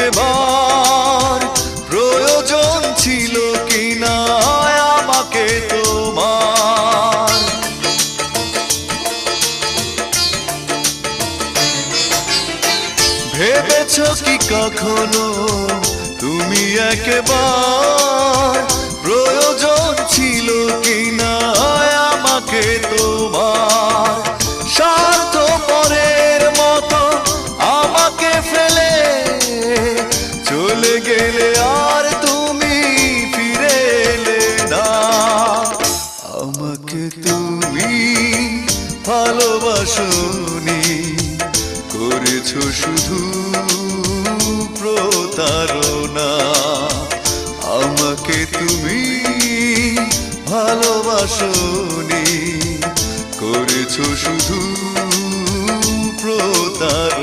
একবার প্রয়োজন ছিল কিনা আমাকে তোমার। ভেবেছ কি কখনো তুমি একবার প্রয়োজন ছিল কিনা আমাকে তোমার। স্বার্থপরের মতো আমাকে ফেলে চলে গেলে আর তুমি ফিরে এলে না। আমাকে তুমি ভালোবাসোনি, করেছো শুধু প্রতারণা। আমাকে তুমি ভালোবাসোনি, করেছো শুধু প্রতারণা।